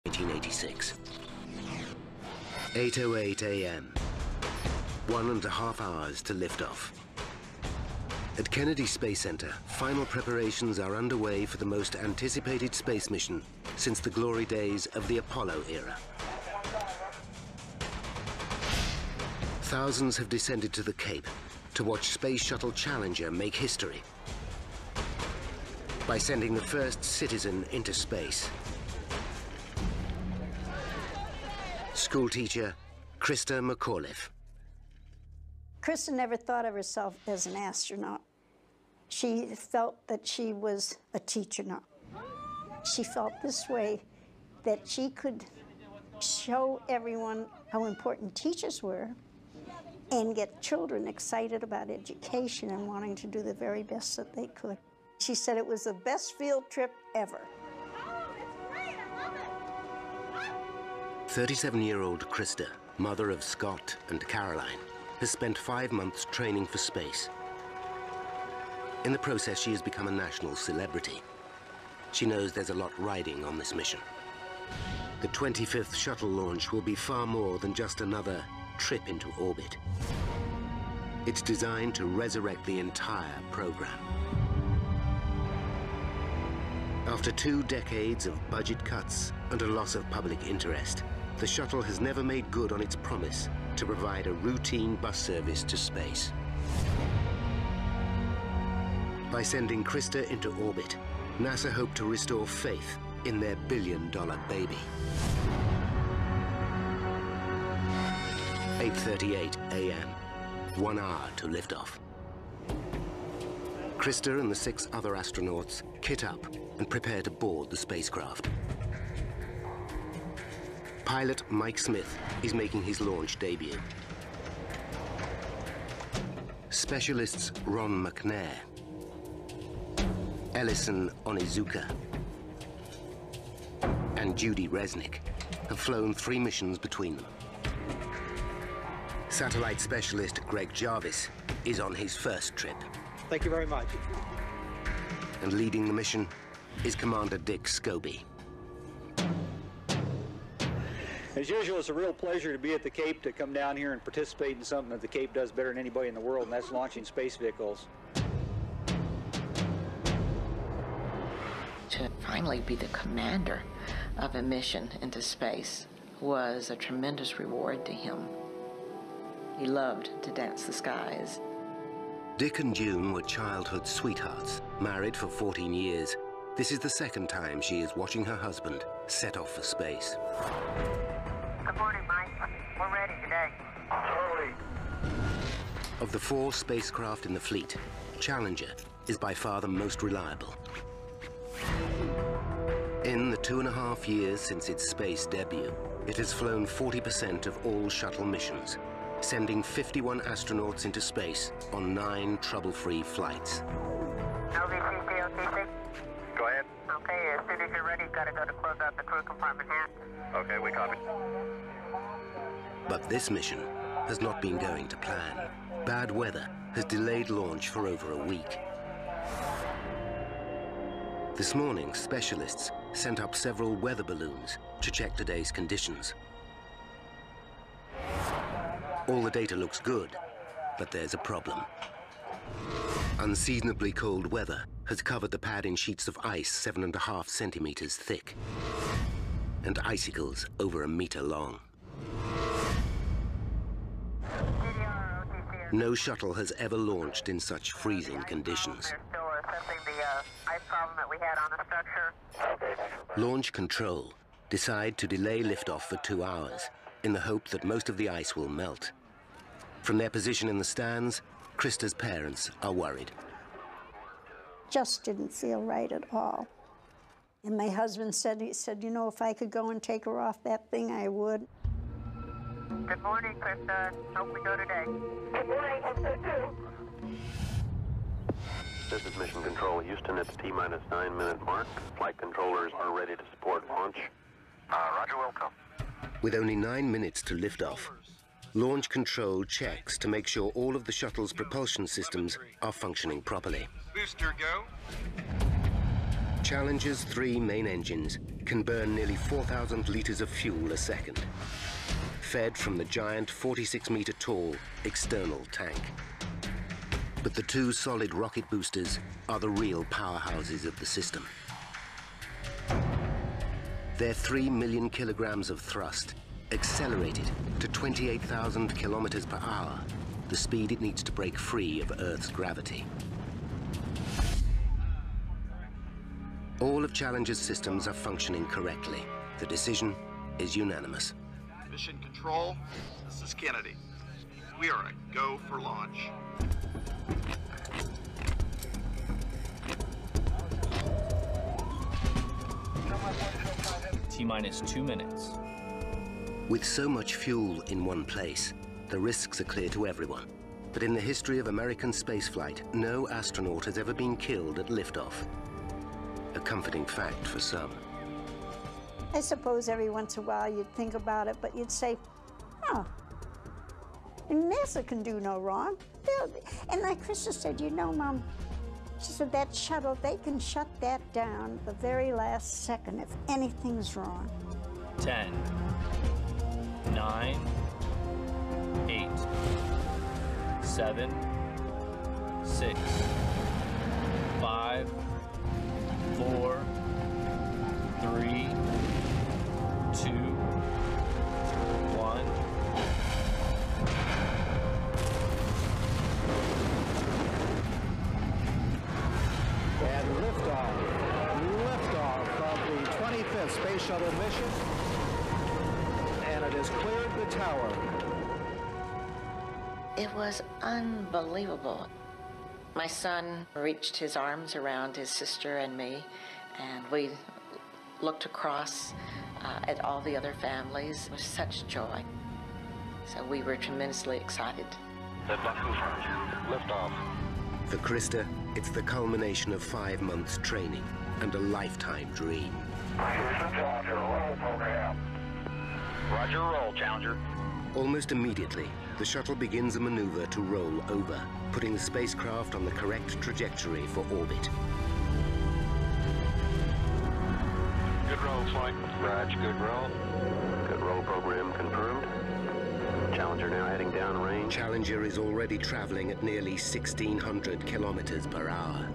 1986. 8:08 a.m. 1.5 hours to liftoff. At Kennedy Space Center, final preparations are underway for the most anticipated space mission since the glory days of the Apollo era. Thousands have descended to the Cape to watch Space Shuttle Challenger make history by sending the first citizen into space. Schoolteacher Krista McAuliffe. Krista never thought of herself as an astronaut. She felt that she was a teacher now. She felt this way, that she could show everyone how important teachers were and get children excited about education and wanting to do the very best that they could. She said it was the best field trip ever. Oh, it's great, I love it. 37-year-old Krista, mother of Scott and Caroline, has spent 5 months training for space. In the process, she has become a national celebrity. She knows there's a lot riding on this mission. The 25th shuttle launch will be far more than just another trip into orbit. It's designed to resurrect the entire program. After 2 decades of budget cuts and a loss of public interest, the shuttle has never made good on its promise to provide a routine bus service to space. By sending Krista into orbit, NASA hoped to restore faith in their billion-dollar baby. 8:38 a.m., 1 hour to liftoff. Krista and the 6 other astronauts kit up and prepare to board the spacecraft. Pilot Mike Smith is making his launch debut. Specialists Ron McNair, Ellison Onizuka, and Judy Resnick have flown 3 missions between them. Satellite specialist Greg Jarvis is on his first trip. Thank you very much. And leading the mission is Commander Dick Scobie. As usual, it's a real pleasure to be at the Cape, to come down here and participate in something that the Cape does better than anybody in the world, and that's launching space vehicles. To finally be the commander of a mission into space was a tremendous reward to him. He loved to dance the skies. Dick and June were childhood sweethearts, married for 14 years. This is the second time she is watching her husband set off for space. Good morning, Mike. We're ready today. Early. Of the 4 spacecraft in the fleet, Challenger is by far the most reliable. In the 2.5 years since its space debut, it has flown 40% of all shuttle missions, sending 51 astronauts into space on 9 trouble-free flights. LVCC, OTC? Go ahead. Okay, as soon as you're ready, gotta go to close out the crew compartment hatch. Okay, we copy. But this mission has not been going to plan. Bad weather has delayed launch for over a week. This morning, specialists sent up several weather balloons to check today's conditions. All the data looks good, but there's a problem. Unseasonably cold weather has covered the pad in sheets of ice 7.5 centimeters thick, and icicles over 1 meter long. No shuttle has ever launched in such freezing conditions. They're still assessing the ice problem that we had on the structure. Launch control decide to delay liftoff for 2 hours in the hope that most of the ice will melt. From their position in the stands, Krista's parents are worried. Just didn't feel right at all. And my husband said, he said, you know, if I could go and take her off that thing, I would. Good morning, Krista. Hope we go today. Good morning, hope so too. This is Mission Control Houston at the T-minus 9-minute mark. Flight controllers are ready to support launch. Roger, welcome. With only 9 minutes to lift off, Launch Control checks to make sure all of the shuttle's propulsion systems are functioning properly. Booster go. Challenger's 3 main engines can burn nearly 4,000 liters of fuel a second, fed from the giant 46-meter-tall external tank. But the 2 solid rocket boosters are the real powerhouses of the system. Their 3 million kilograms of thrust accelerated to 28,000 kilometers per hour, the speed it needs to break free of Earth's gravity. All of Challenger's systems are functioning correctly. The decision is unanimous. Mission Control, this is Kennedy. We are a go for launch. T-minus 2 minutes. With so much fuel in one place, the risks are clear to everyone. But in the history of American spaceflight, no astronaut has ever been killed at liftoff. A comforting fact for some. I suppose every once in a while you'd think about it, but you'd say, oh, NASA can do no wrong. And like Krista said, you know, Mom, she said that shuttle, they can shut that down the very last second if anything's wrong. 10, 9, 8, 7, 6, 5, 4, 3, 2, 1. And liftoff of the 25th Space Shuttle mission. And it has cleared the tower. It was unbelievable. My son reached his arms around his sister and me, and we looked across at all the other families with such joy. So we were tremendously excited. Liftoff. For Krista, it's the culmination of 5 months training and a lifetime dream. Challenger, roll program. Roger, roll, Challenger. Almost immediately, the shuttle begins a maneuver to roll over, putting the spacecraft on the correct trajectory for orbit. Good roll, flight. Raj, good roll. Good roll program confirmed. Challenger now heading downrange. Challenger is already traveling at nearly 1,600 kilometers per hour.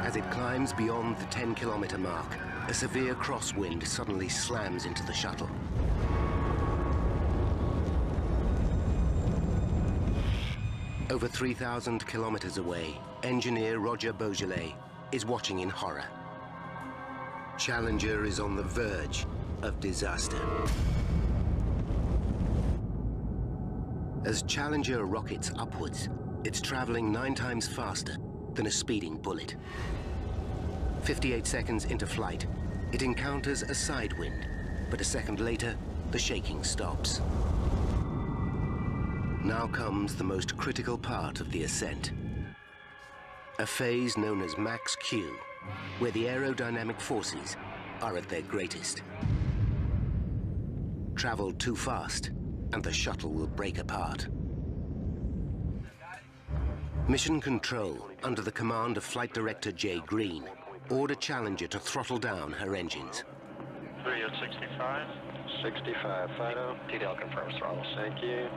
As it climbs beyond the 10-kilometer mark, a severe crosswind suddenly slams into the shuttle. Over 3,000 kilometers away, engineer Roger Beaujolais is watching in horror. Challenger is on the verge of disaster. As Challenger rockets upwards, it's traveling 9 times faster than a speeding bullet. 58 seconds into flight, it encounters a side wind, but a second later, the shaking stops. Now comes the most critical part of the ascent. A phase known as Max Q, where the aerodynamic forces are at their greatest. Travel too fast, and the shuttle will break apart. Mission Control, under the command of Flight Director Jay Green, ordered Challenger to throttle down her engines. 3 at 65. 65, Fido. TDL confirms throttles. Thank you.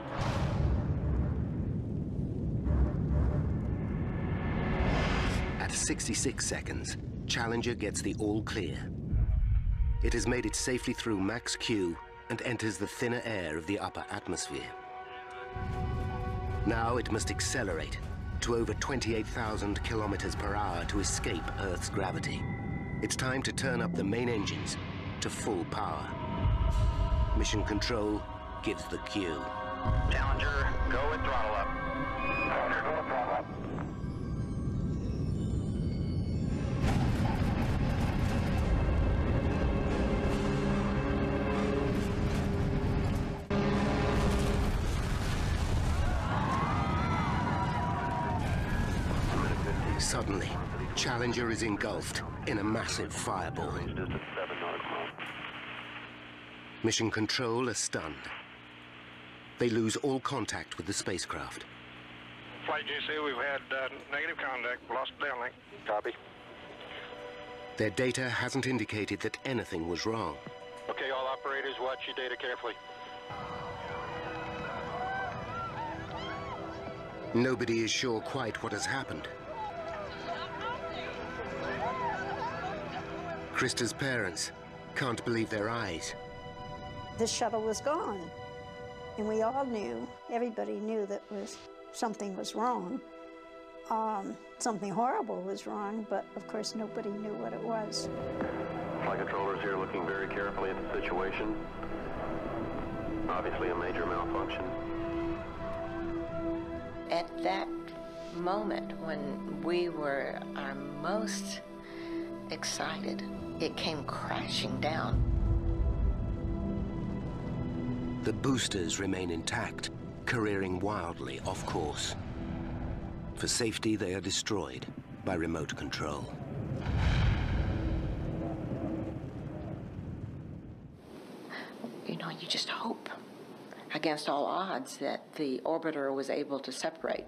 At 66 seconds, Challenger gets the all clear. It has made it safely through Max Q and enters the thinner air of the upper atmosphere. Now it must accelerate to over 28,000 kilometers per hour to escape Earth's gravity. It's time to turn up the main engines to full power. Mission Control gives the cue. Challenger, go with throttle up. Challenger, go with throttle up. Suddenly, Challenger is engulfed in a massive fireball. Mission Control are stunned. They lose all contact with the spacecraft. Flight GC, we've had negative contact, lost downlink. Copy. Their data hasn't indicated that anything was wrong. Okay, all operators, watch your data carefully. Nobody is sure quite what has happened. Krista's parents can't believe their eyes. The shuttle was gone, and we all knew, everybody knew that something was wrong. Something horrible was wrong, but of course nobody knew what it was. Flight controllers here looking very carefully at the situation. Obviously a major malfunction. At that moment when we were our most excited, it came crashing down. The boosters remain intact, careering wildly off course. For safety, they are destroyed by remote control. You know, you just hope against all odds that the orbiter was able to separate.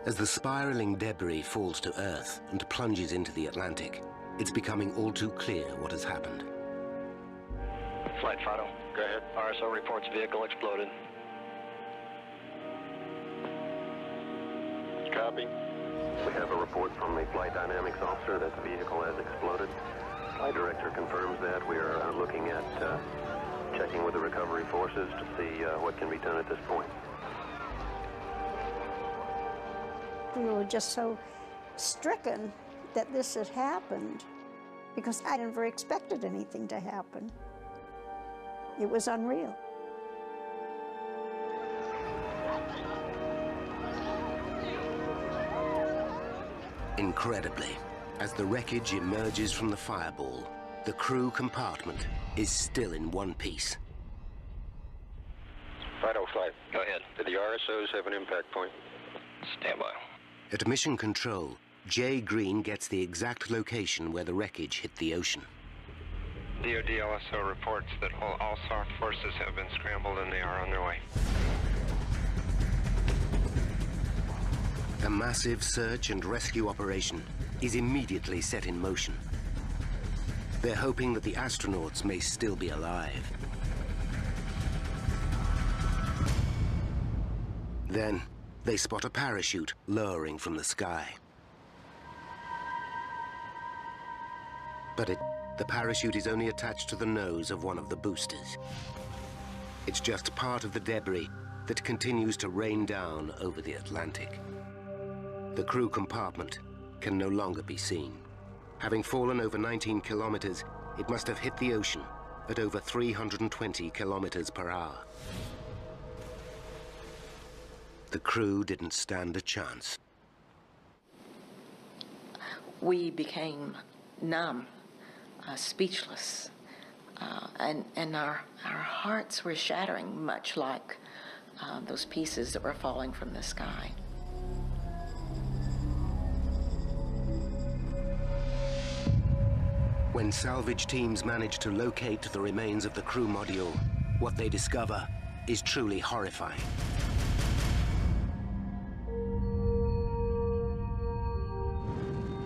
As the spiraling debris falls to Earth and plunges into the Atlantic, it's becoming all too clear what has happened. Flight Fido, go ahead. RSO reports vehicle exploded. Copy. We have a report from the flight dynamics officer that the vehicle has exploded. Flight director confirms that. We are looking at checking with the recovery forces to see what can be done at this point. We were just so stricken that this had happened because I never expected anything to happen. It was unreal. Incredibly, as the wreckage emerges from the fireball, the crew compartment is still in one piece. Fido Flight, go ahead. Did the RSOs have an impact point? Stand by. At Mission Control, Jay Green gets the exact location where the wreckage hit the ocean. DoD LSO reports that all SAR forces have been scrambled and they are on their way. A massive search and rescue operation is immediately set in motion. They're hoping that the astronauts may still be alive. Then, they spot a parachute lowering from the sky. But the parachute is only attached to the nose of one of the boosters. It's just part of the debris that continues to rain down over the Atlantic. The crew compartment can no longer be seen. Having fallen over 19 kilometers, it must have hit the ocean at over 320 kilometers per hour. The crew didn't stand a chance. We became numb, speechless, and our hearts were shattering, much like those pieces that were falling from the sky. When salvage teams manage to locate the remains of the crew module, what they discover is truly horrifying.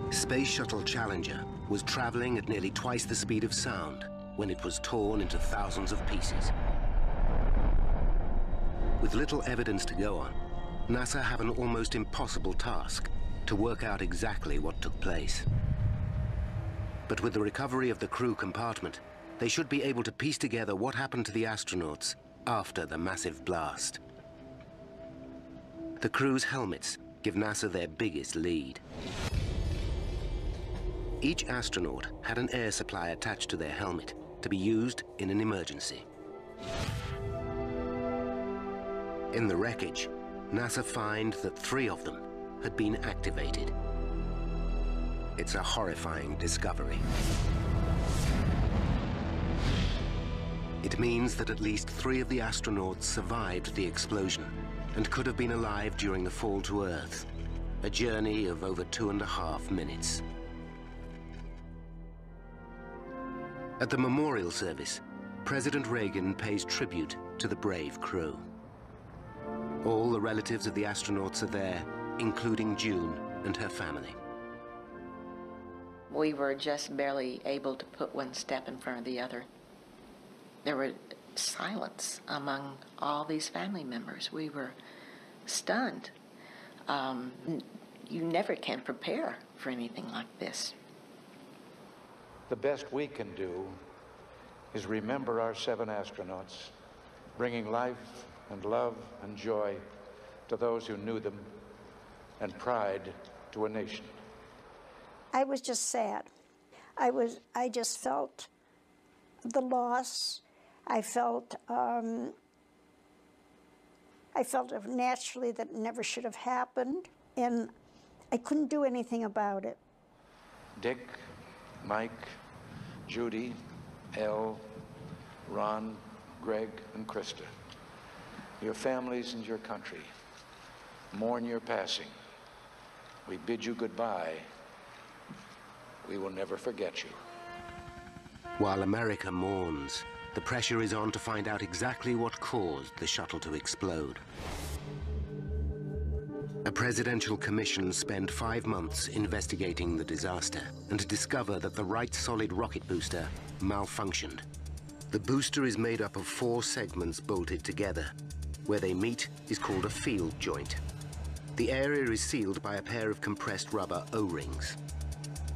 Space Shuttle Challenger was traveling at nearly twice the speed of sound when it was torn into thousands of pieces. With little evidence to go on, NASA have an almost impossible task to work out exactly what took place. But with the recovery of the crew compartment, they should be able to piece together what happened to the astronauts after the massive blast. The crew's helmets give NASA their biggest lead. Each astronaut had an air supply attached to their helmet to be used in an emergency. In the wreckage, NASA find that 3 of them had been activated. It's a horrifying discovery. It means that at least 3 of the astronauts survived the explosion and could have been alive during the fall to Earth, a journey of over 2.5 minutes. At the memorial service, President Reagan pays tribute to the brave crew. All the relatives of the astronauts are there, including June and her family. We were just barely able to put one step in front of the other. There was silence among all these family members. We were stunned. You never can prepare for anything like this. The best we can do is remember our 7 astronauts, bringing life and love and joy to those who knew them, and pride to a nation. I was just sad. I just felt the loss. I felt naturally that it never should have happened, and I couldn't do anything about it. Dick, Mike, Judy, Elle, Ron, Greg, and Krista, your families and your country mourn your passing. We bid you goodbye. We will never forget you. While America mourns, the pressure is on to find out exactly what caused the shuttle to explode. A presidential commission spent 5 months investigating the disaster and discover that the right solid rocket booster malfunctioned. The booster is made up of 4 segments bolted together. Where they meet is called a field joint. The area is sealed by a pair of compressed rubber O-rings.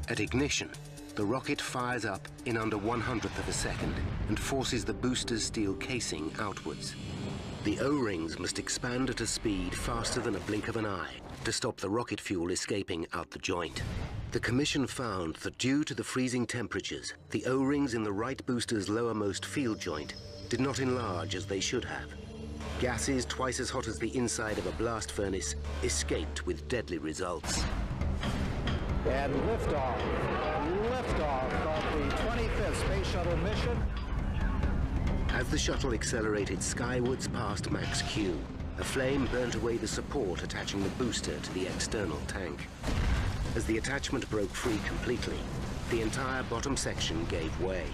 At ignition, the rocket fires up in under 1/100th of a second and forces the booster's steel casing outwards. The O-rings must expand at a speed faster than a blink of an eye to stop the rocket fuel escaping out the joint. The commission found that due to the freezing temperatures, the O-rings in the right booster's lowermost field joint did not enlarge as they should have. Gases twice as hot as the inside of a blast furnace escaped with deadly results. And liftoff of the 25th Space Shuttle mission. As the shuttle accelerated skywards past Max Q, a flame burnt away the support attaching the booster to the external tank. As the attachment broke free completely, the entire bottom section gave way.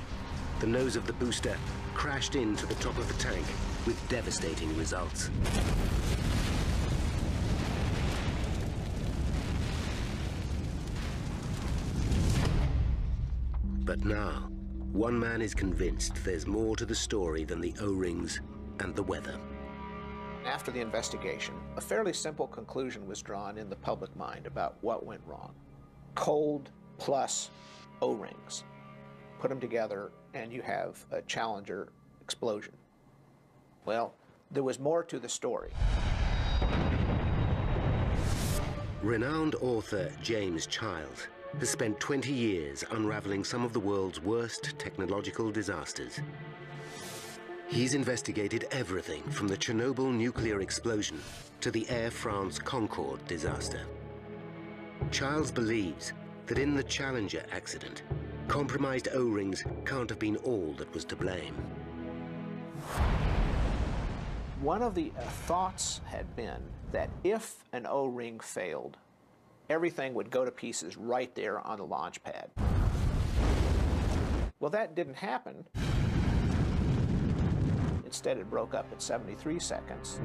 The nose of the booster crashed into the top of the tank with devastating results. But now, one man is convinced there's more to the story than the O-rings and the weather. After the investigation, a fairly simple conclusion was drawn in the public mind about what went wrong. Cold plus O-rings. Put them together and you have a Challenger explosion. Well, there was more to the story. Renowned author James Child has spent 20 years unraveling some of the world's worst technological disasters. He's investigated everything from the Chernobyl nuclear explosion to the Air France Concorde disaster. Childs believes that in the Challenger accident, compromised O-rings can't have been all that was to blame. One of the thoughts had been that if an O-ring failed, everything would go to pieces right there on the launch pad. Well, that didn't happen. Instead, it broke up at 73 seconds.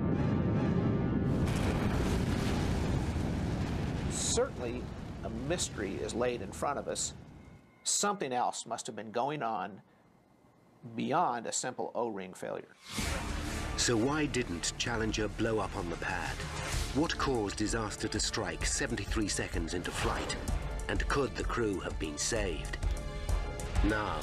Certainly, a mystery is laid in front of us. Something else must have been going on beyond a simple O-ring failure. So why didn't Challenger blow up on the pad? What caused disaster to strike 73 seconds into flight? And could the crew have been saved? Now,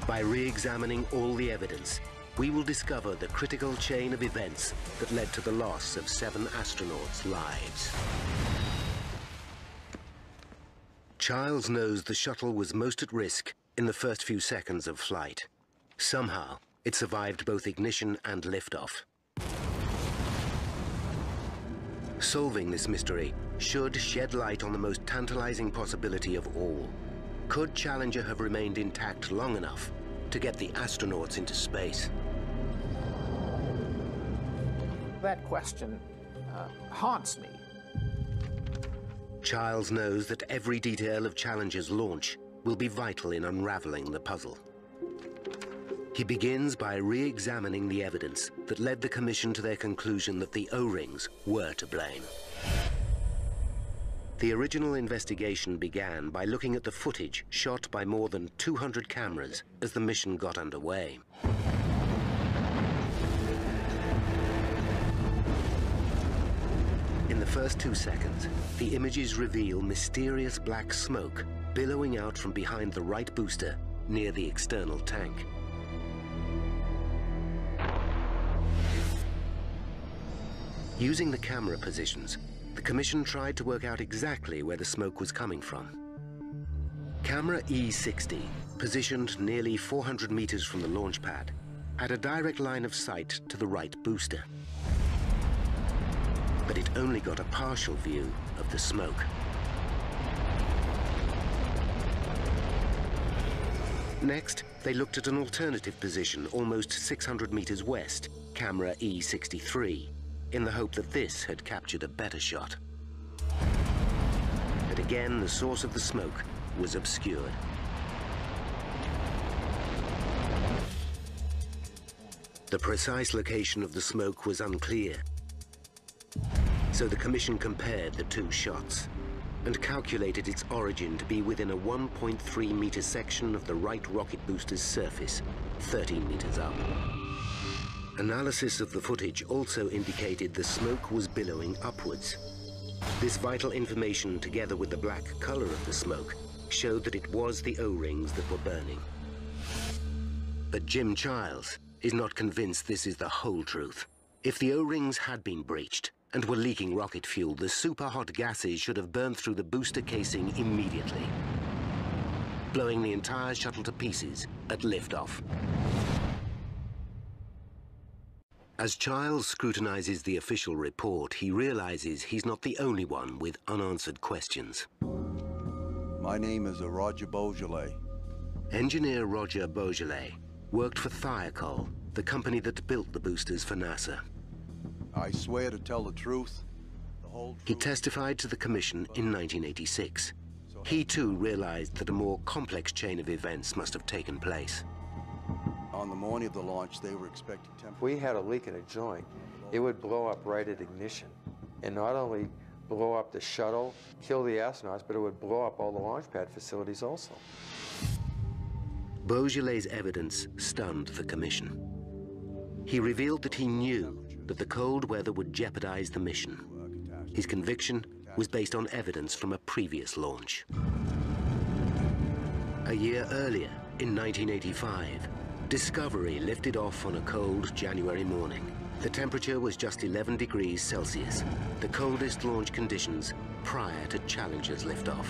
by re-examining all the evidence, we will discover the critical chain of events that led to the loss of 7 astronauts' lives. Childs knows the shuttle was most at risk in the first few seconds of flight. Somehow, it survived both ignition and liftoff. Solving this mystery should shed light on the most tantalizing possibility of all. Could Challenger have remained intact long enough to get the astronauts into space? That question haunts me. Childs knows that every detail of Challenger's launch will be vital in unraveling the puzzle. He begins by re-examining the evidence that led the Commission to their conclusion that the O-rings were to blame. The original investigation began by looking at the footage shot by more than 200 cameras as the mission got underway. In the first 2 seconds, the images reveal mysterious black smoke billowing out from behind the right booster near the external tank. Using the camera positions, the Commission tried to work out exactly where the smoke was coming from. Camera E60, positioned nearly 400 meters from the launch pad, had a direct line of sight to the right booster. But it only got a partial view of the smoke. Next, they looked at an alternative position almost 600 meters west, camera E63, in the hope that this had captured a better shot. But again, the source of the smoke was obscured. The precise location of the smoke was unclear. So the Commission compared the two shots and calculated its origin to be within a 1.3 meter section of the right rocket booster's surface, 13 meters up. Analysis of the footage also indicated the smoke was billowing upwards. This vital information, together with the black color of the smoke, showed that it was the O-rings that were burning. But Jim Childs is not convinced this is the whole truth. If the O-rings had been breached and were leaking rocket fuel, the super-hot gases should have burned through the booster casing immediately, blowing the entire shuttle to pieces at liftoff. As Childs scrutinizes the official report, he realizes he's not the only one with unanswered questions. My name is Roger Beaujolais. Engineer Roger Beaujolais worked for Thiokol, the company that built the boosters for NASA. I swear to tell the truth, the whole truth. He testified to the Commission in 1986. He too realized that a more complex chain of events must have taken place. On the morning of the launch, they were expecting temperature. If we had a leak in a joint, it would blow up right at ignition. And not only blow up the shuttle, kill the astronauts, but it would blow up all the launch pad facilities also. Beaujolais' evidence stunned the Commission. He revealed that he knew that the cold weather would jeopardize the mission. His conviction was based on evidence from a previous launch. A year earlier, in 1985, Discovery lifted off on a cold January morning. The temperature was just 11 degrees Celsius, the coldest launch conditions prior to Challenger's liftoff.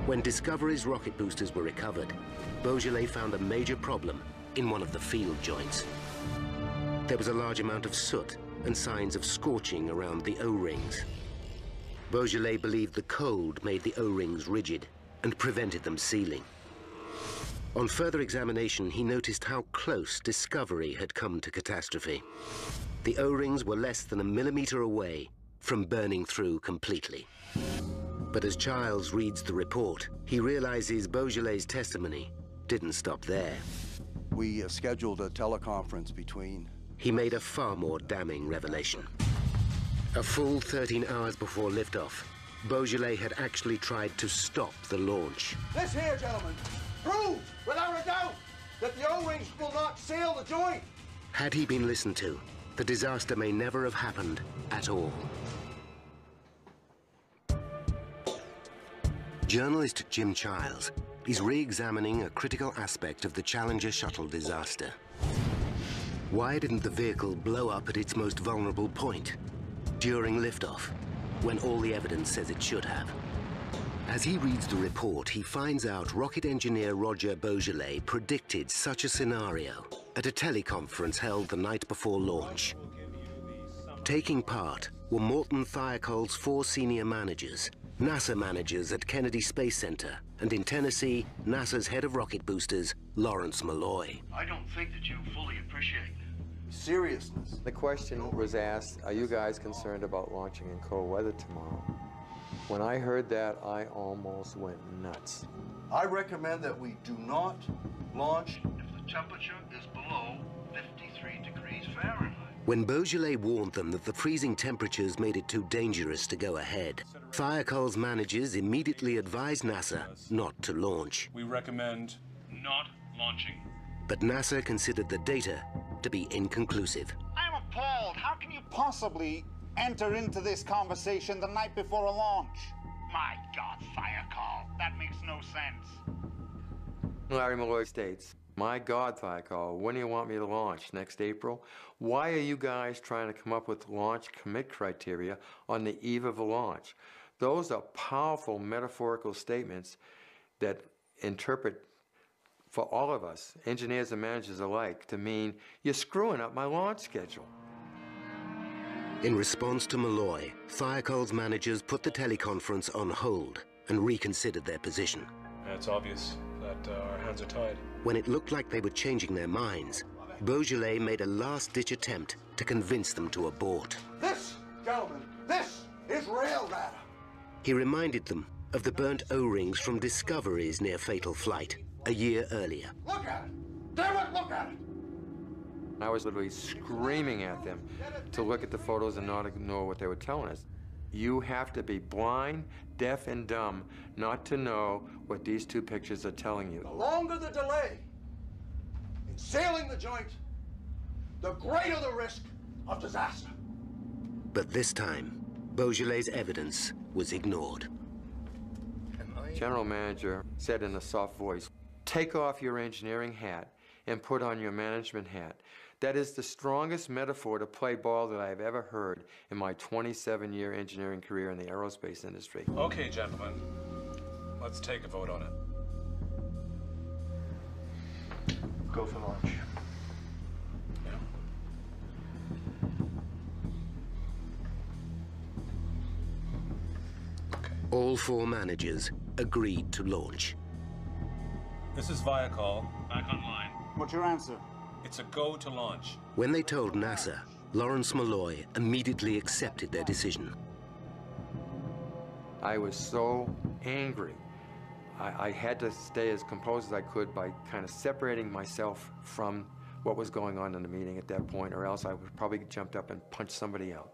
When Discovery's rocket boosters were recovered, Beaujolais found a major problem in one of the field joints. There was a large amount of soot and signs of scorching around the O-rings. Beaujolais believed the cold made the O-rings rigid and prevented them sealing. On further examination, he noticed how close Discovery had come to catastrophe. The O-rings were less than a millimeter away from burning through completely. But as Childs reads the report, he realizes Beaujolais' testimony didn't stop there. We scheduled a teleconference between... He made a far more damning revelation. A full 13 hours before liftoff, Beaujolais had actually tried to stop the launch. This here, gentlemen, proves without a doubt that the O-rings will not seal the joint. Had he been listened to, the disaster may never have happened at all. Journalist Jim Childs is re-examining a critical aspect of the Challenger shuttle disaster. Why didn't the vehicle blow up at its most vulnerable point, during liftoff, when all the evidence says it should have? As he reads the report, he finds out rocket engineer Roger Beaujolais predicted such a scenario at a teleconference held the night before launch. Taking part were Morton Thiokol's 4 senior managers, NASA managers at Kennedy Space Center, and in Tennessee, NASA's head of rocket boosters, Lawrence Malloy. I don't think that you fully appreciate the seriousness. The question was asked, are you guys concerned about launching in cold weather tomorrow? When I heard that, I almost went nuts. I recommend that we do not launch if the temperature is below 53 degrees Fahrenheit. When Beaujolais warned them that the freezing temperatures made it too dangerous to go ahead, Thiokol's managers immediately advised NASA not to launch. We recommend not launching. But NASA considered the data to be inconclusive. I'm appalled. How can you possibly enter into this conversation the night before a launch? My God, Thiokol, that makes no sense. Larry Malloy states, "My God, Thiokol, when do you want me to launch? Next April? Why are you guys trying to come up with launch commit criteria on the eve of a launch?" Those are powerful metaphorical statements that interpret for all of us, engineers and managers alike, to mean you're screwing up my launch schedule. In response to Malloy, Thiokol's managers put the teleconference on hold and reconsidered their position. It's obvious that our hands are tied. When it looked like they were changing their minds, Beaujolais made a last-ditch attempt to convince them to abort. This, gentlemen, this is real data. He reminded them of the burnt O-rings from Discovery's near-fatal flight a year earlier. Look at it! Damn it, look at it! I was literally screaming at them to look at the photos and not ignore what they were telling us. You have to be blind, deaf, and dumb not to know what these two pictures are telling you. The longer the delay in sailing the joint, the greater the risk of disaster. But this time, Beaujolais' evidence was ignored. General manager said in a soft voice, "Take off your engineering hat and put on your management hat." That is the strongest metaphor to play ball that I have ever heard in my 27-year engineering career in the aerospace industry. Okay, gentlemen, let's take a vote on it. Go for launch. All four managers agreed to launch. This is Thiokol, back online. What's your answer? It's a go to launch. When they told NASA, Lawrence Malloy immediately accepted their decision. I was so angry. I had to stay as composed as I could by kind of separating myself from what was going on in the meeting at that point, or else I would probably jumped up and punched somebody out.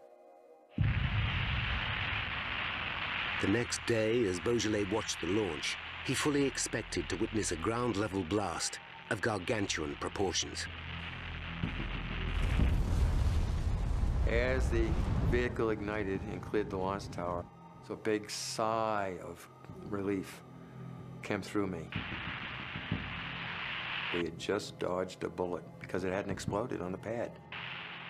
The next day, as Beaujolais watched the launch, he fully expected to witness a ground-level blast of gargantuan proportions. As the vehicle ignited and cleared the launch tower, so a big sigh of relief came through me. We had just dodged a bullet because it hadn't exploded on the pad.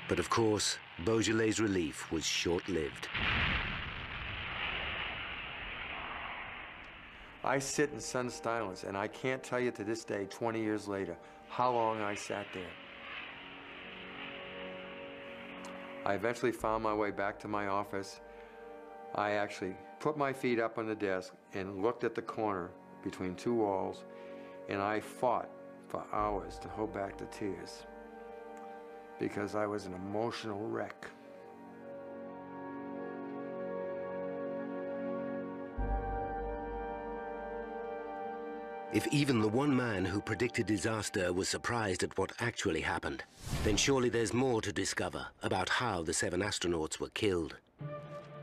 But of course, Beaujolais' relief was short-lived. I sit in stunned silence, and I can't tell you to this day, 20 years later, how long I sat there. I eventually found my way back to my office. I actually put my feet up on the desk and looked at the corner between two walls, and I fought for hours to hold back the tears because I was an emotional wreck. If even the one man who predicted disaster was surprised at what actually happened, then surely there's more to discover about how the 7 astronauts were killed.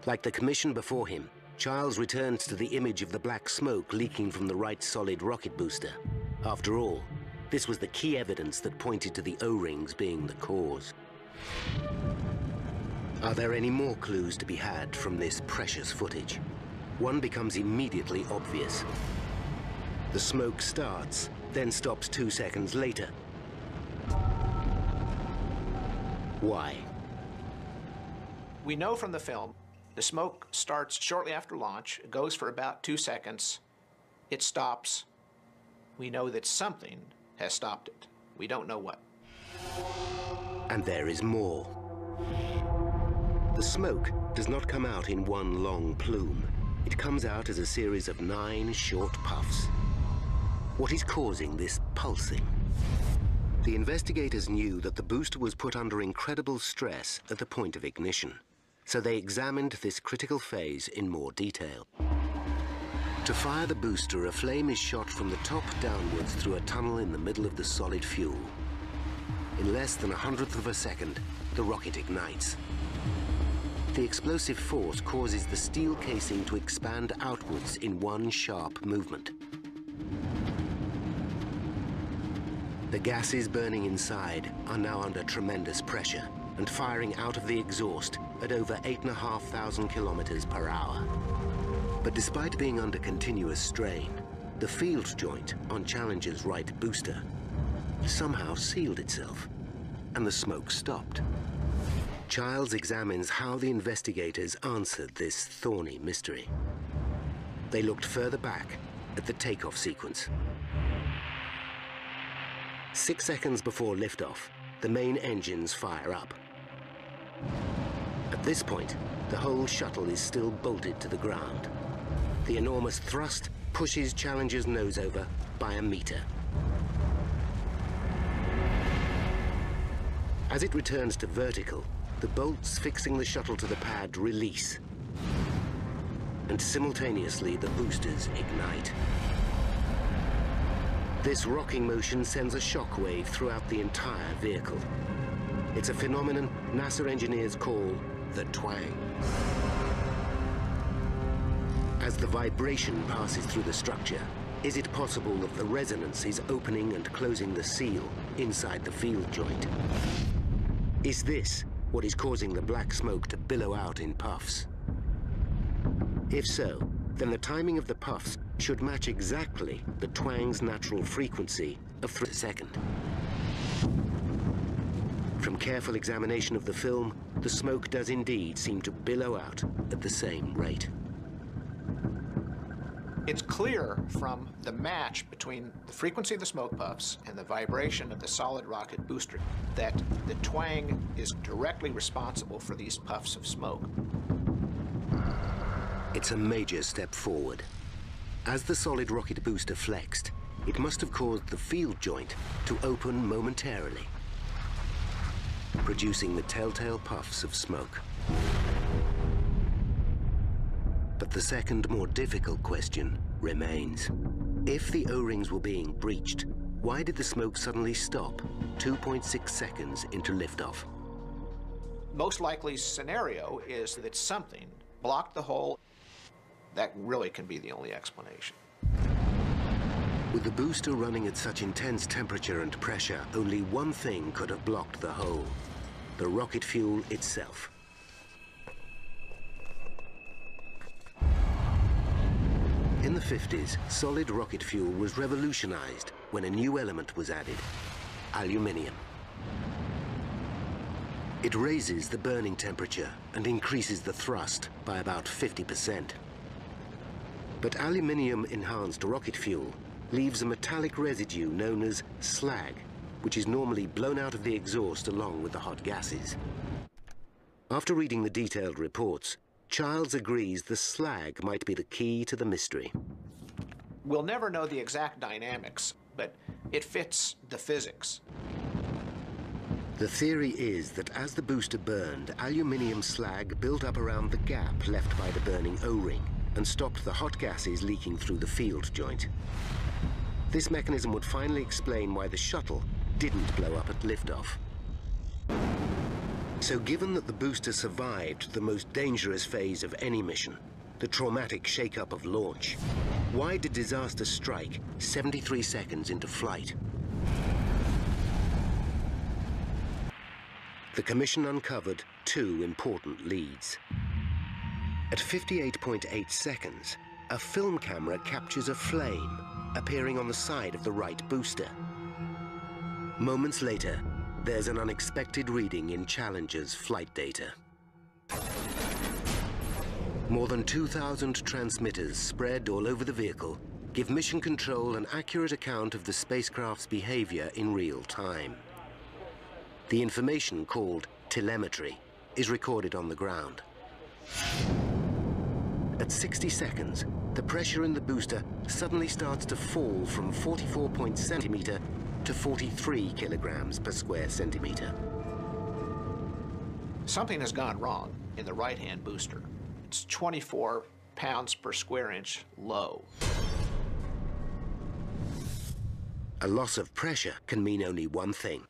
Like the commission before him, Charles returns to the image of the black smoke leaking from the right solid rocket booster. After all, this was the key evidence that pointed to the O-rings being the cause. Are there any more clues to be had from this precious footage? One becomes immediately obvious. The smoke starts, then stops 2 seconds later. Why? We know from the film, the smoke starts shortly after launch, it goes for about 2 seconds, it stops. We know that something has stopped it. We don't know what. And there is more. The smoke does not come out in one long plume. It comes out as a series of 9 short puffs. What is causing this pulsing? The investigators knew that the booster was put under incredible stress at the point of ignition, so they examined this critical phase in more detail. To fire the booster, a flame is shot from the top downwards through a tunnel in the middle of the solid fuel. In less than 1/100th of a second, the rocket ignites. The explosive force causes the steel casing to expand outwards in one sharp movement. The gases burning inside are now under tremendous pressure and firing out of the exhaust at over 8,500 kilometers per hour. But despite being under continuous strain, the field joint on Challenger's right booster somehow sealed itself, and the smoke stopped. Childs examines how the investigators answered this thorny mystery. They looked further back at the takeoff sequence. 6 seconds before liftoff, the main engines fire up. At this point, the whole shuttle is still bolted to the ground. The enormous thrust pushes Challenger's nose over by a meter. As it returns to vertical, the bolts fixing the shuttle to the pad release. And simultaneously, the boosters ignite. This rocking motion sends a shockwave throughout the entire vehicle. It's a phenomenon NASA engineers call the twang. As the vibration passes through the structure, is it possible that the resonance is opening and closing the seal inside the field joint? Is this what is causing the black smoke to billow out in puffs? If so, then the timing of the puffs should match exactly the twang's natural frequency of 3 seconds. From careful examination of the film, the smoke does indeed seem to billow out at the same rate. It's clear from the match between the frequency of the smoke puffs and the vibration of the solid rocket booster that the twang is directly responsible for these puffs of smoke. It's a major step forward. As the solid rocket booster flexed, it must have caused the field joint to open momentarily, producing the telltale puffs of smoke. But the second, more difficult question remains. If the O-rings were being breached, why did the smoke suddenly stop 2.6 seconds into liftoff? Most likely scenario is that something blocked the hole. That really can be the only explanation. With the booster running at such intense temperature and pressure, only one thing could have blocked the hole: the rocket fuel itself. In the 50s, solid rocket fuel was revolutionized when a new element was added: aluminium. It raises the burning temperature and increases the thrust by about 50%. But aluminium-enhanced rocket fuel leaves a metallic residue known as slag, which is normally blown out of the exhaust along with the hot gases. After reading the detailed reports, Childs agrees the slag might be the key to the mystery. We'll never know the exact dynamics, but it fits the physics. The theory is that as the booster burned, aluminium slag built up around the gap left by the burning O-ring and stopped the hot gases leaking through the field joint. This mechanism would finally explain why the shuttle didn't blow up at liftoff. So given that the booster survived the most dangerous phase of any mission, the traumatic shake-up of launch, why did disaster strike 73 seconds into flight? The commission uncovered two important leads. At 58.8 seconds, a film camera captures a flame appearing on the side of the right booster. Moments later, there's an unexpected reading in Challenger's flight data. More than 2,000 transmitters spread all over the vehicle give mission control an accurate account of the spacecraft's behavior in real time. The information, called telemetry, is recorded on the ground. At 60 seconds, the pressure in the booster suddenly starts to fall from 44 centimeter to 43 kilograms per square centimeter. Something has gone wrong in the right-hand booster. It's 24 pounds per square inch low. A loss of pressure can mean only one thing.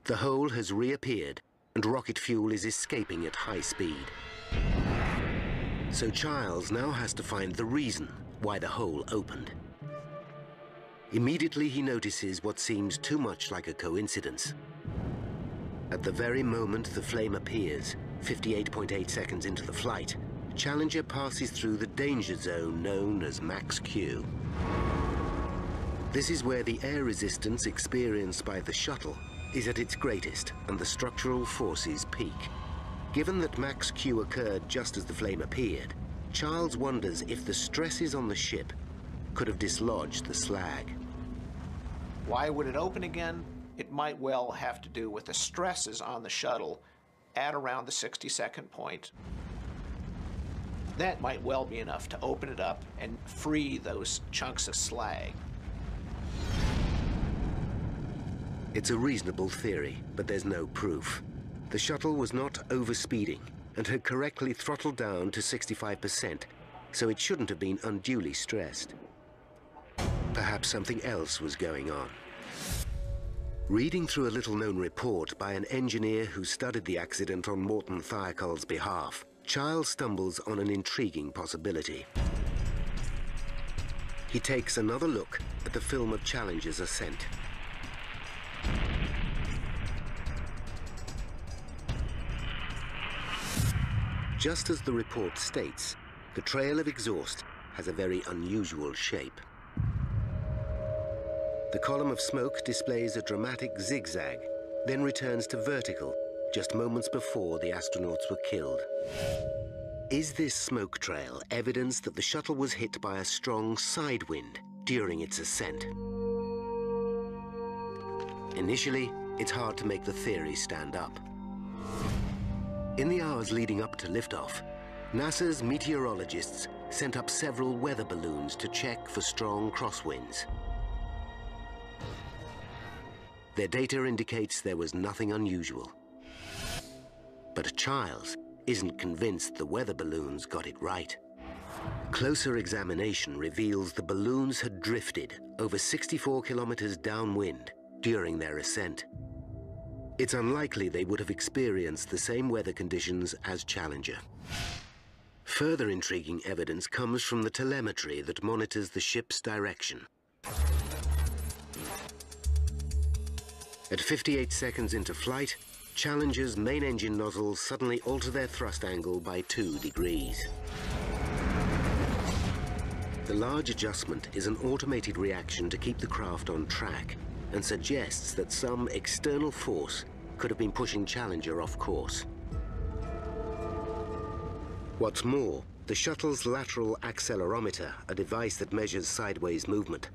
The hole has reappeared and rocket fuel is escaping at high speed. So Childs now has to find the reason why the hole opened. Immediately he notices what seems too much like a coincidence. At the very moment the flame appears, 58.8 seconds into the flight, Challenger passes through the danger zone known as Max Q. This is where the air resistance experienced by the shuttle is at its greatest and the structural forces peak. Given that Max Q occurred just as the flame appeared, Childs wonders if the stresses on the ship could have dislodged the slag. Why would it open again? It might well have to do with the stresses on the shuttle at around the 60-second point. That might well be enough to open it up and free those chunks of slag. It's a reasonable theory, but there's no proof. The shuttle was not overspeeding and had correctly throttled down to 65%, so it shouldn't have been unduly stressed. Perhaps something else was going on. Reading through a little-known report by an engineer who studied the accident on Morton Thiokol's behalf, Childs stumbles on an intriguing possibility. He takes another look at the film of Challenger's ascent. Just as the report states, the trail of exhaust has a very unusual shape. The column of smoke displays a dramatic zigzag, then returns to vertical just moments before the astronauts were killed. Is this smoke trail evidence that the shuttle was hit by a strong side wind during its ascent? Initially, it's hard to make the theory stand up. In the hours leading up to liftoff, NASA's meteorologists sent up several weather balloons to check for strong crosswinds. Their data indicates there was nothing unusual. But Childs isn't convinced the weather balloons got it right. Closer examination reveals the balloons had drifted over 64 kilometers downwind during their ascent. It's unlikely they would have experienced the same weather conditions as Challenger. Further intriguing evidence comes from the telemetry that monitors the ship's direction. At 58 seconds into flight, Challenger's main engine nozzles suddenly alter their thrust angle by 2 degrees. The large adjustment is an automated reaction to keep the craft on track and suggests that some external force could have been pushing Challenger off course. What's more, the shuttle's lateral accelerometer, a device that measures sideways movement,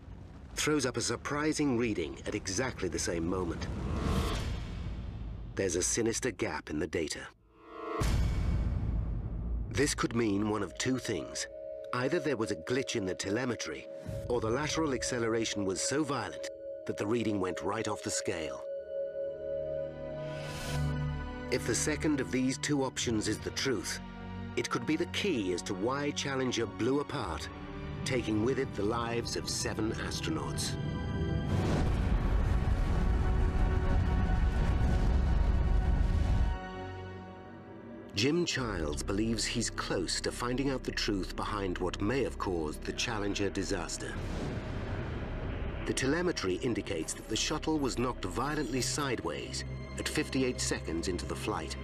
throws up a surprising reading at exactly the same moment. There's a sinister gap in the data. This could mean one of two things. Either there was a glitch in the telemetry, or the lateral acceleration was so violent that the reading went right off the scale. If the second of these two options is the truth, it could be the key as to why Challenger blew apart, taking with it the lives of 7 astronauts. Jim Childs believes he's close to finding out the truth behind what may have caused the Challenger disaster. The telemetry indicates that the shuttle was knocked violently sideways at 58 seconds into the flight.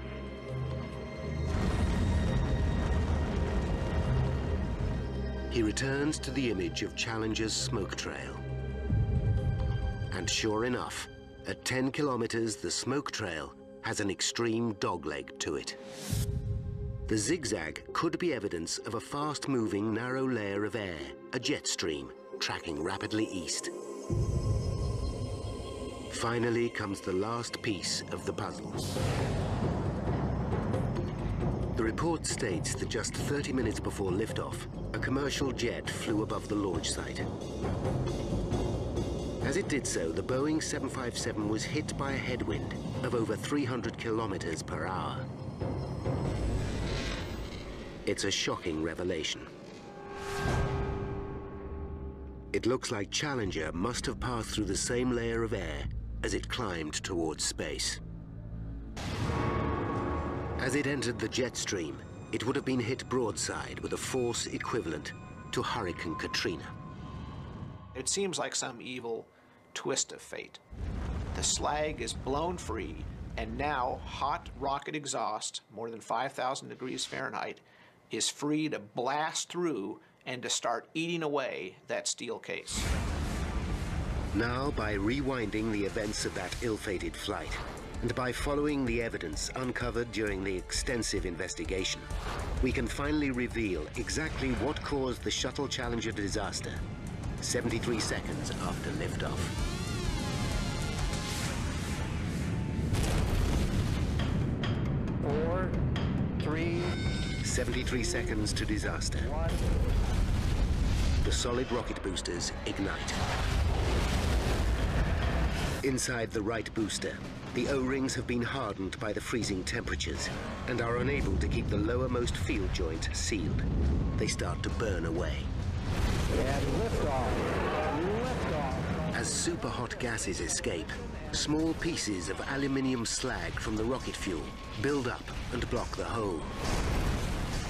He returns to the image of Challenger's smoke trail. And sure enough, at 10 kilometers, the smoke trail has an extreme dogleg to it. The zigzag could be evidence of a fast-moving narrow layer of air, a jet stream, tracking rapidly east. Finally comes the last piece of the puzzle. The report states that just 30 minutes before liftoff, a commercial jet flew above the launch site. As it did so, the Boeing 757 was hit by a headwind of over 300 kilometers per hour. It's a shocking revelation. It looks like Challenger must have passed through the same layer of air as it climbed towards space. As it entered the jet stream, it would have been hit broadside with a force equivalent to Hurricane Katrina. It seems like some evil twist of fate. The slag is blown free, and now hot rocket exhaust, more than 5,000 degrees Fahrenheit, is free to blast through and to start eating away that steel case. Now, by rewinding the events of that ill-fated flight, and by following the evidence uncovered during the extensive investigation, we can finally reveal exactly what caused the Shuttle Challenger disaster 73 seconds after liftoff. 4, 3, 73 seconds to disaster. 1. The solid rocket boosters ignite. Inside the right booster, the O-rings have been hardened by the freezing temperatures and are unable to keep the lowermost field joint sealed. They start to burn away. And liftoff. Liftoff. As superhot gases escape, small pieces of aluminium slag from the rocket fuel build up and block the hole,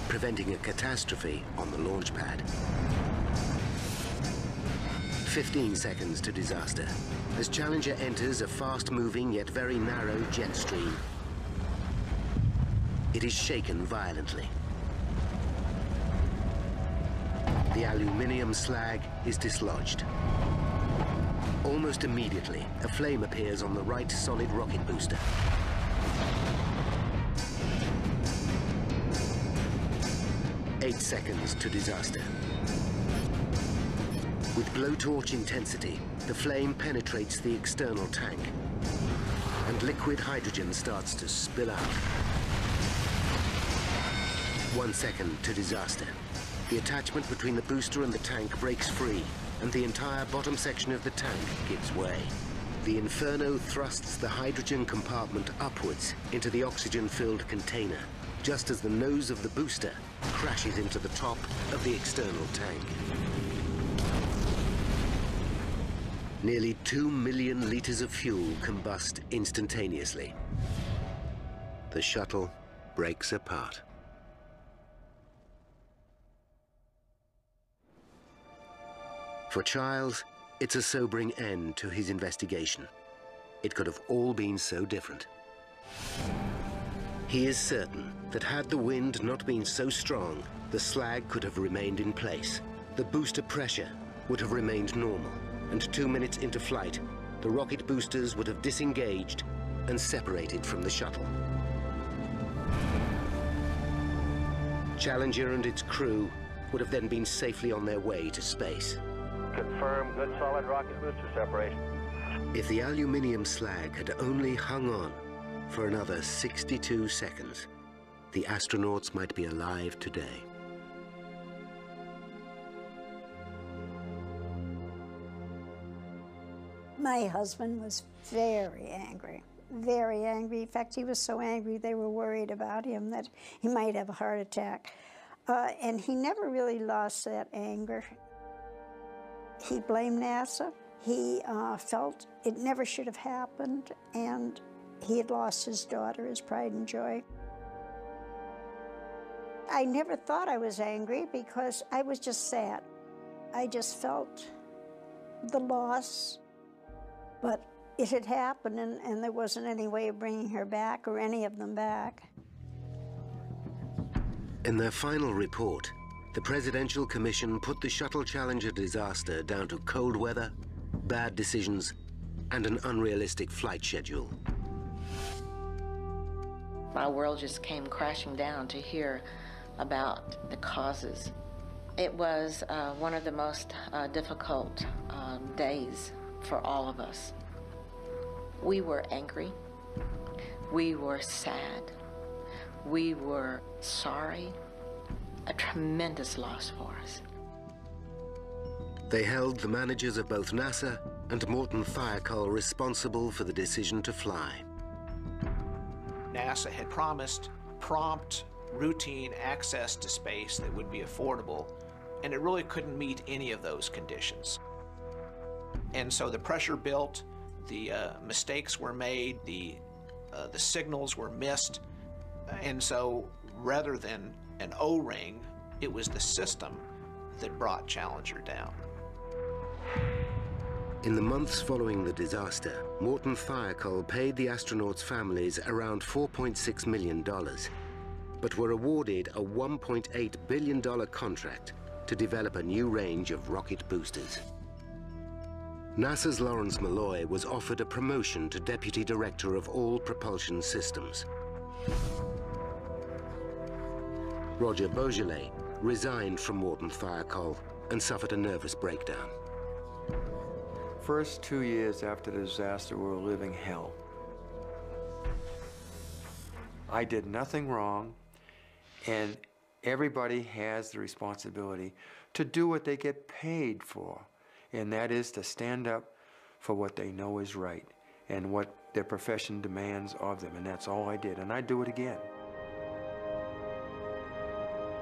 preventing a catastrophe on the launch pad. 15 seconds to disaster as Challenger enters a fast-moving yet very narrow jet stream. It is shaken violently. The aluminium slag is dislodged. Almost immediately, a flame appears on the right solid rocket booster. Eight seconds to disaster. With blowtorch intensity, the flame penetrates the external tank, and liquid hydrogen starts to spill out. 1 second to disaster. The attachment between the booster and the tank breaks free, and the entire bottom section of the tank gives way. The Inferno thrusts the hydrogen compartment upwards into the oxygen-filled container, just as the nose of the booster crashes into the top of the external tank. Nearly 2 million liters of fuel combust instantaneously. The shuttle breaks apart. For Childs, it's a sobering end to his investigation. It could have all been so different. He is certain that had the wind not been so strong, the slag could have remained in place. The booster pressure would have remained normal, and 2 minutes into flight, the rocket boosters would have disengaged and separated from the shuttle. Challenger and its crew would have then been safely on their way to space. Confirm good solid rocket booster separation. If the aluminium slag had only hung on for another 62 seconds, the astronauts might be alive today. My husband was very angry, very angry. In fact, he was so angry they were worried about him that he might have a heart attack. And he never really lost that anger. He blamed NASA. He felt it never should have happened, and he had lost his daughter, his pride and joy. I never thought I was angry because I was just sad. I just felt the loss, but it had happened, and there wasn't any way of bringing her back or any of them back. In their final report, the Presidential Commission put the Shuttle Challenger disaster down to cold weather, bad decisions, and an unrealistic flight schedule. My world just came crashing down to hear about the causes. It was one of the most difficult days for all of us. We were angry, we were sad, we were sorry. A tremendous loss for us. They held the managers of both NASA and Morton Thiokol responsible for the decision to fly. NASA had promised prompt, routine access to space that would be affordable, and it really couldn't meet any of those conditions. And so the pressure built, the mistakes were made, the signals were missed, and so rather than an O-ring, it was the system that brought Challenger down. In the months following the disaster, Morton Thiokol paid the astronauts' families around $4.6 million, but were awarded a $1.8 billion contract to develop a new range of rocket boosters. NASA's Lawrence Malloy was offered a promotion to Deputy Director of all propulsion systems. Roger Beaujolais resigned from Morton Thiokol and suffered a nervous breakdown. First 2 years after the disaster, we were living hell. I did nothing wrong, and everybody has the responsibility to do what they get paid for, and that is to stand up for what they know is right and what their profession demands of them, and that's all I did, and I'd do it again.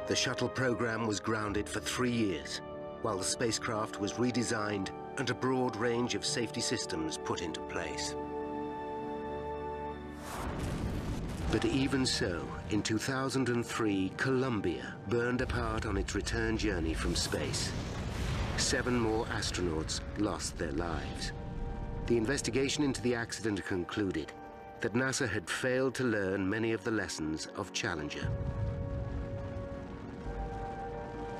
The shuttle program was grounded for 3 years, while the spacecraft was redesigned and a broad range of safety systems put into place. But even so, in 2003, Columbia burned apart on its return journey from space. 7 more astronauts lost their lives. The investigation into the accident concluded that NASA had failed to learn many of the lessons of Challenger.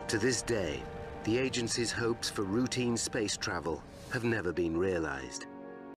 To this day, the agency's hopes for routine space travel have never been realized.